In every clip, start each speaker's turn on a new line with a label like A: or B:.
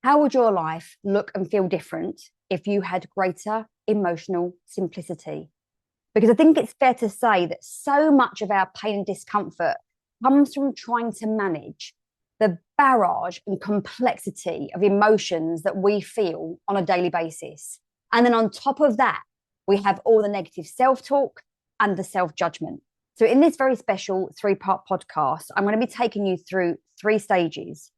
A: How would your life look and feel different if you had greater emotional simplicity? Because I think it's fair to say that so much of our pain and discomfort comes from trying to manage the barrage and complexity of emotions that we feel on a daily basis. And then on top of that, we have all the negative self-talk and the self-judgment. So in this very special 3-part podcast, I'm going to be taking you through 3 stages.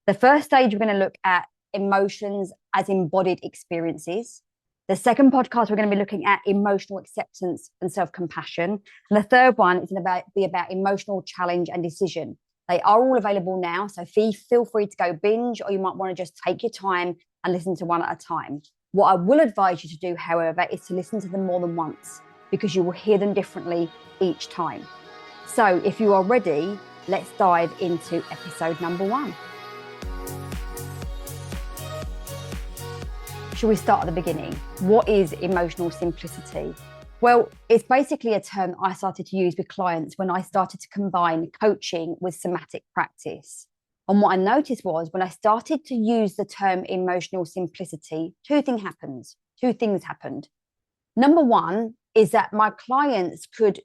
A: The first stage, we're going to look at emotions as embodied experiences. The second podcast, we're going to be looking at emotional acceptance and self-compassion. And the third one is going to be about emotional challenge and decision. They are all available now, so feel free to go binge, or you might want to just take your time and listen to one at a time. What I will advise you to do, however, is to listen to them more than once, because you will hear them differently each time. So if you are ready, let's dive into episode number 1. Shall we start at the beginning? What is emotional simplicity? Well, it's basically a term that I started to use with clients when I started to combine coaching with somatic practice. And what I noticed was when I started to use the term emotional simplicity, two things happened. Number one is that my clients could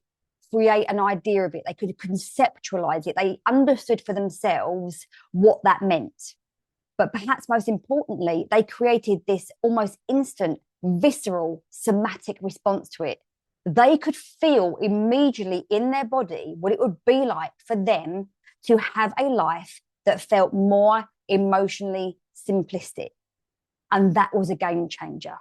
A: create an idea of it. They could conceptualize it. They understood for themselves what that meant. But perhaps most importantly, they created this almost instant, visceral, somatic response to it. They could feel immediately in their body what it would be like for them to have a life that felt more emotionally simplistic. And that was a game changer.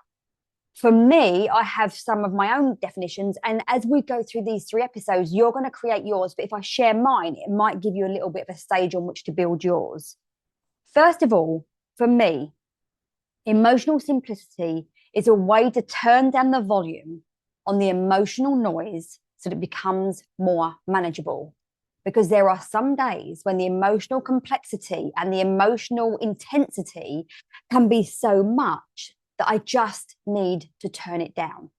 A: For me, I have some of my own definitions. And as we go through these 3 episodes, you're going to create yours. But if I share mine, it might give you a little bit of a stage on which to build yours. First of all, for me, emotional simplicity is a way to turn down the volume on the emotional noise so that it becomes more manageable. Because there are some days when the emotional complexity and the emotional intensity can be so much that I just need to turn it down.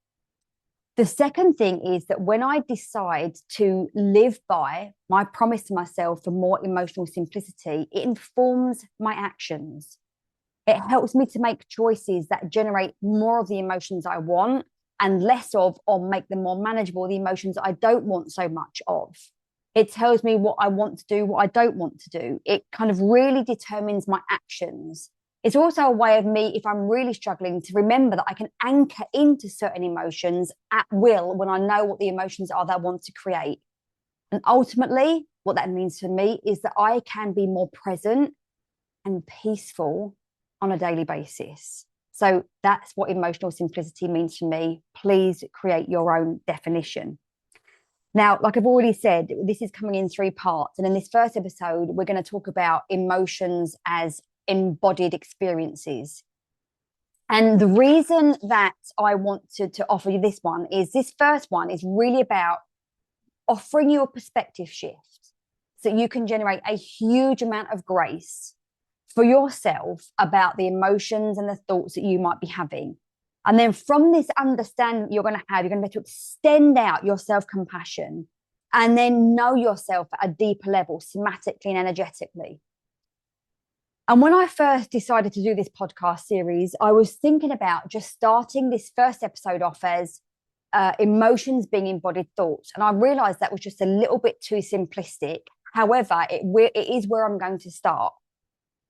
A: The second thing is that when I decide to live by my promise to myself for more emotional simplicity, it informs my actions. It helps me to make choices that generate more of the emotions I want and less of, or make them more manageable, the emotions I don't want so much of. It tells me what I want to do, what I don't want to do. It kind of really determines my actions. It's also a way of me, if I'm really struggling, to remember that I can anchor into certain emotions at will when I know what the emotions are that I want to create. And ultimately, what that means for me is that I can be more present and peaceful on a daily basis. So that's what emotional simplicity means for me. Please create your own definition. Now, like I've already said, this is coming in 3 parts. And in this first episode, we're going to talk about emotions as embodied experiences. And the reason that I want to offer you this one is this first one is really about offering you a perspective shift so that you can generate a huge amount of grace for yourself about the emotions and the thoughts that you might be having. And then from this understanding you're going to have, you're going to be able to extend out your self-compassion and then know yourself at a deeper level, somatically and energetically. And when I first decided to do this podcast series, I was thinking about just starting this first episode off as emotions being embodied thoughts. And I realized that was just a little bit too simplistic. However, it is where I'm going to start.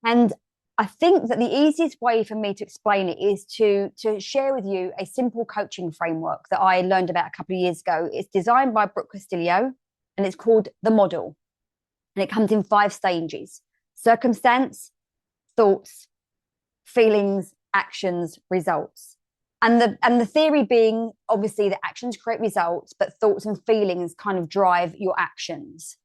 A: And I think that the easiest way for me to explain it is to share with you a simple coaching framework that I learned about a couple of years ago. It's designed by Brooke Castillo and it's called the model. And it comes in 5 stages: circumstance, thoughts, feelings, actions, results. And the theory being, obviously, that actions create results, but thoughts and feelings kind of drive your actions.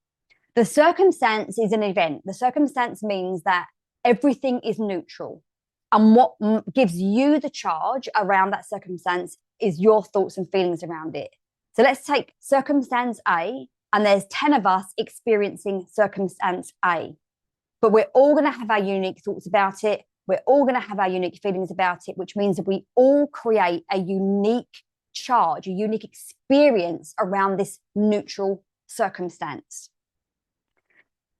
A: The circumstance is an event. The circumstance means that everything is neutral. And what gives you the charge around that circumstance is your thoughts and feelings around it. So let's take circumstance A, and there's 10 of us experiencing circumstance A. But we're all going to have our unique thoughts about it. We're all going to have our unique feelings about it, which means that we all create a unique charge, a unique experience around this neutral circumstance.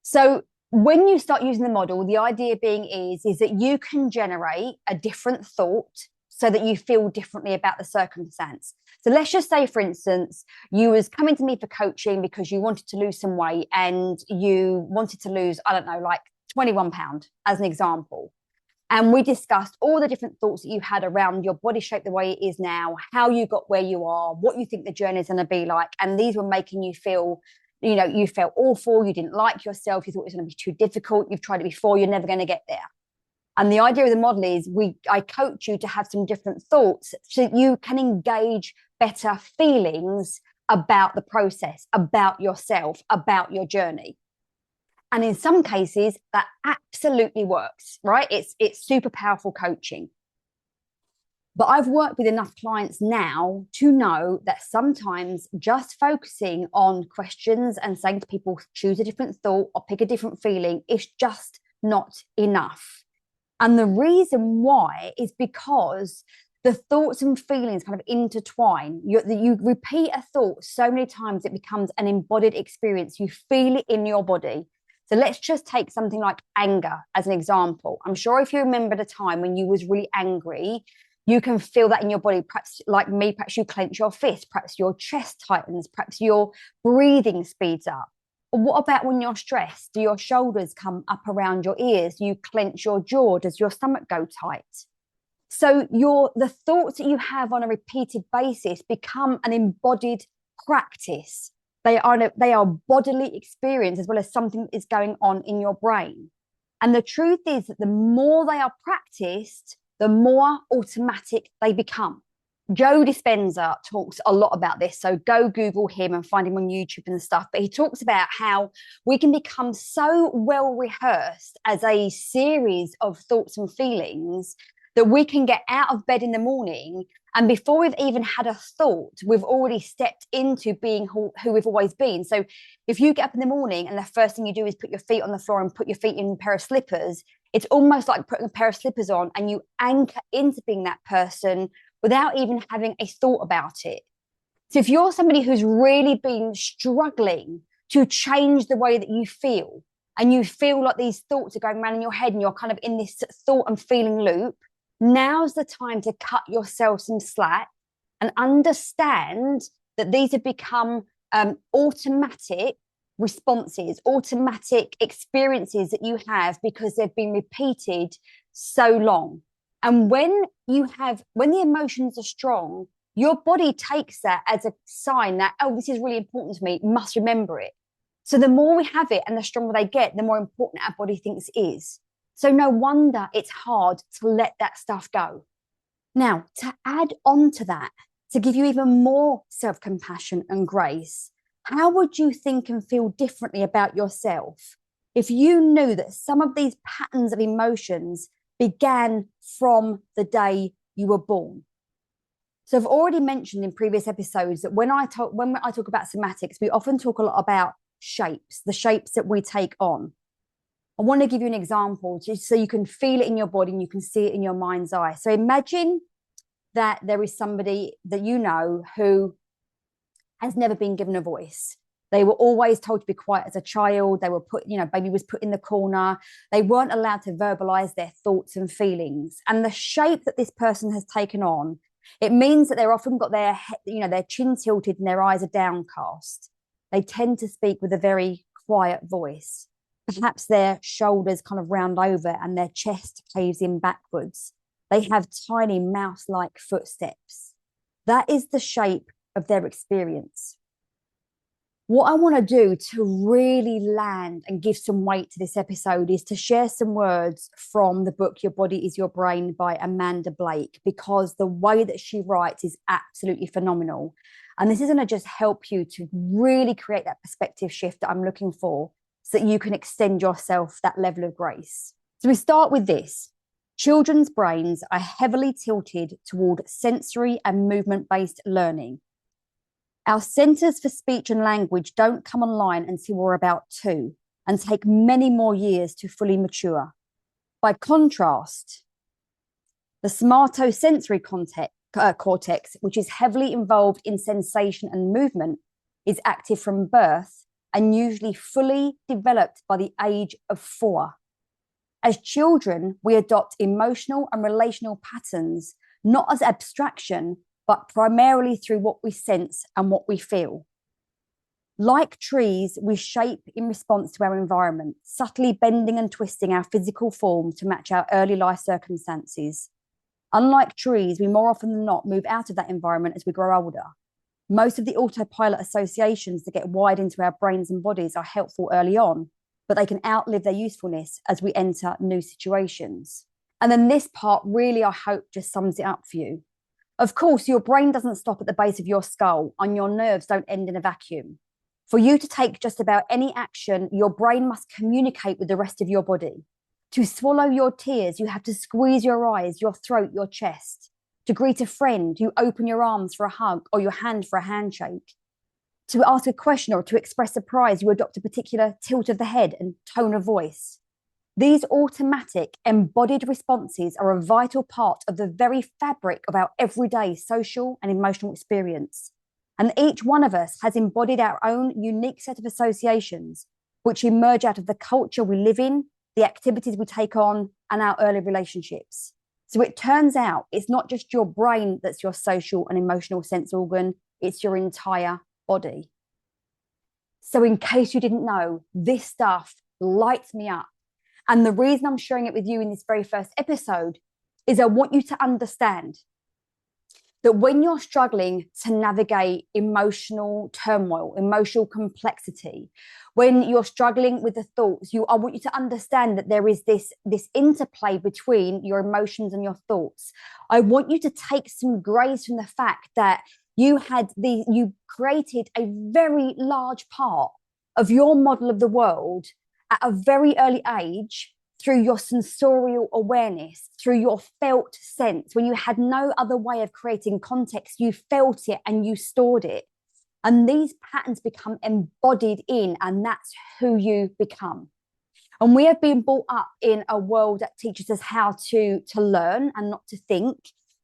A: So when you start using the model, the idea being is that you can generate a different thought so that you feel differently about the circumstance. So let's just say, for instance, you was coming to me for coaching because you wanted to lose some weight and you wanted to lose, I don't know, like 21 pounds as an example. And we discussed all the different thoughts that you had around your body shape, the way it is now, how you got where you are, what you think the journey is going to be like. And these were making you feel, you felt awful. You didn't like yourself. You thought it was going to be too difficult. You've tried it before. You're never going to get there. And the idea of the model is I coach you to have some different thoughts so that you can engage better feelings about the process, about yourself, about your journey. And in some cases, that absolutely works, right? It's super powerful coaching. But I've worked with enough clients now to know that sometimes just focusing on questions and saying to people, choose a different thought or pick a different feeling is just not enough. And the reason why is because the thoughts and feelings kind of intertwine. You repeat a thought so many times, it becomes an embodied experience. You feel it in your body. So let's just take something like anger as an example. I'm sure if you remember the time when you was really angry, you can feel that in your body. Perhaps like me, perhaps you clench your fist, perhaps your chest tightens, perhaps your breathing speeds up. Or what about when you're stressed? Do your shoulders come up around your ears? Do you clench your jaw? Does your stomach go tight? So the thoughts that you have on a repeated basis become an embodied practice. They are bodily experience as well as something that is going on in your brain. And the truth is that the more they are practiced, the more automatic they become. Joe Dispenza talks a lot about this. So go Google him and find him on YouTube and stuff. But he talks about how we can become so well rehearsed as a series of thoughts and feelings that we can get out of bed in the morning, and before we've even had a thought, we've already stepped into being who we've always been. So if you get up in the morning and the first thing you do is put your feet on the floor and put your feet in a pair of slippers, it's almost like putting a pair of slippers on, and you anchor into being that person without even having a thought about it. So if you're somebody who's really been struggling to change the way that you feel, and you feel like these thoughts are going around in your head and you're kind of in this thought and feeling loop, now's the time to cut yourself some slack and understand that these have become automatic responses, automatic experiences that you have because they've been repeated so long. And when the emotions are strong, your body takes that as a sign that, oh, this is really important to me, must remember it. So the more we have it and the stronger they get, the more important our body thinks it is. So no wonder it's hard to let that stuff go. Now, to add on to that, to give you even more self-compassion and grace, how would you think and feel differently about yourself if you knew that some of these patterns of emotions began from the day you were born? So I've already mentioned in previous episodes that when I talk about somatics, we often talk a lot about shapes, the shapes that we take on. I want to give you an example just so you can feel it in your body and you can see it in your mind's eye. So imagine that there is somebody that you know who has never been given a voice. They were always told to be quiet as a child. They were baby was put in the corner. They weren't allowed to verbalize their thoughts and feelings. And the shape that this person has taken on, it means that they're often got their chin tilted and their eyes are downcast. They tend to speak with a very quiet voice. Perhaps their shoulders kind of round over and their chest caves in backwards. They have tiny mouse-like footsteps. That is the shape of their experience. What I want to do to really land and give some weight to this episode is to share some words from the book Your Body is Your Brain by Amanda Blake, because the way that she writes is absolutely phenomenal. And this is going to just help you to really create that perspective shift that I'm looking for, so that you can extend yourself that level of grace. So we start with this. Children's brains are heavily tilted toward sensory and movement-based learning. Our centers for speech and language don't come online until we're about 2 and take many more years to fully mature. By contrast, the somatosensory cortex, which is heavily involved in sensation and movement, is active from birth and usually fully developed by the age of 4. As children, we adopt emotional and relational patterns, not as abstraction, but primarily through what we sense and what we feel. Like trees, we shape in response to our environment, subtly bending and twisting our physical form to match our early life circumstances. Unlike trees, we more often than not move out of that environment as we grow older. Most of the autopilot associations that get wired into our brains and bodies are helpful early on, but they can outlive their usefulness as we enter new situations. And then this part really, I hope, just sums it up for you. Of course, your brain doesn't stop at the base of your skull, and your nerves don't end in a vacuum. For you to take just about any action, your brain must communicate with the rest of your body. To swallow your tears, you have to squeeze your eyes, your throat, your chest. To greet a friend, you open your arms for a hug or your hand for a handshake. To ask a question or to express surprise, you adopt a particular tilt of the head and tone of voice. These automatic, embodied responses are a vital part of the very fabric of our everyday social and emotional experience. And each one of us has embodied our own unique set of associations, which emerge out of the culture we live in, the activities we take on, and our early relationships. So it turns out it's not just your brain that's your social and emotional sense organ, it's your entire body. So in case you didn't know, this stuff lights me up. And the reason I'm sharing it with you in this very first episode is I want you to understand that when you're struggling to navigate emotional turmoil, emotional complexity, when you're struggling with the thoughts, I want you to understand that there is this interplay between your emotions and your thoughts. I want you to take some grace from the fact that you created a very large part of your model of the world at a very early age through your sensorial awareness, through your felt sense. When you had no other way of creating context, you felt it and you stored it. And these patterns become embodied in, and that's who you become. And we have been brought up in a world that teaches us how to learn and not to think.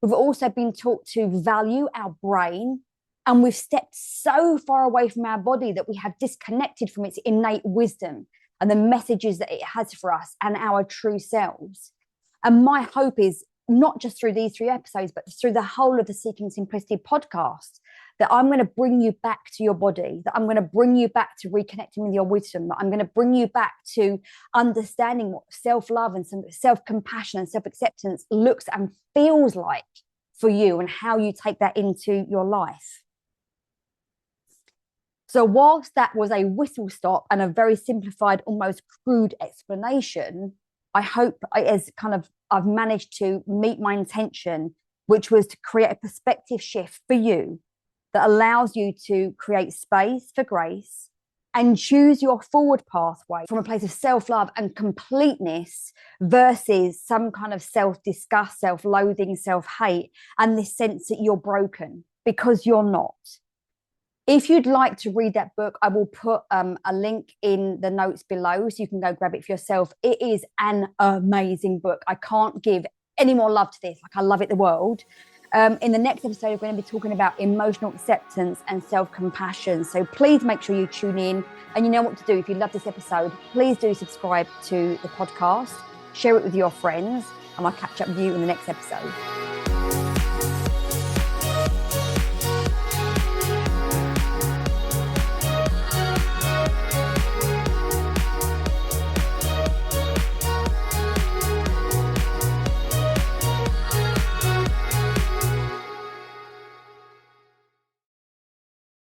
A: We've also been taught to value our brain. And we've stepped so far away from our body that we have disconnected from its innate wisdom and the messages that it has for us and our true selves. And my hope is not just through these 3 episodes, but through the whole of the Seeking Simplicity podcast, that I'm going to bring you back to your body, that I'm going to bring you back to reconnecting with your wisdom, that I'm going to bring you back to understanding what self-love and some self-compassion and self-acceptance looks and feels like for you and how you take that into your life. So whilst that was a whistle stop and a very simplified, almost crude explanation, I hope I've managed to meet my intention, which was to create a perspective shift for you that allows you to create space for grace and choose your forward pathway from a place of self-love and completeness versus some kind of self-disgust, self-loathing, self-hate, and this sense that you're broken, because you're not. If you'd like to read that book, I will put a link in the notes below so you can go grab it for yourself. It is an amazing book. I can't give any more love to this. Like, I love it the world. In the next episode, we're going to be talking about emotional acceptance and self-compassion. So please make sure you tune in. And you know what to do. If you love this episode, please do subscribe to the podcast, share it with your friends, and I'll catch up with you in the next episode.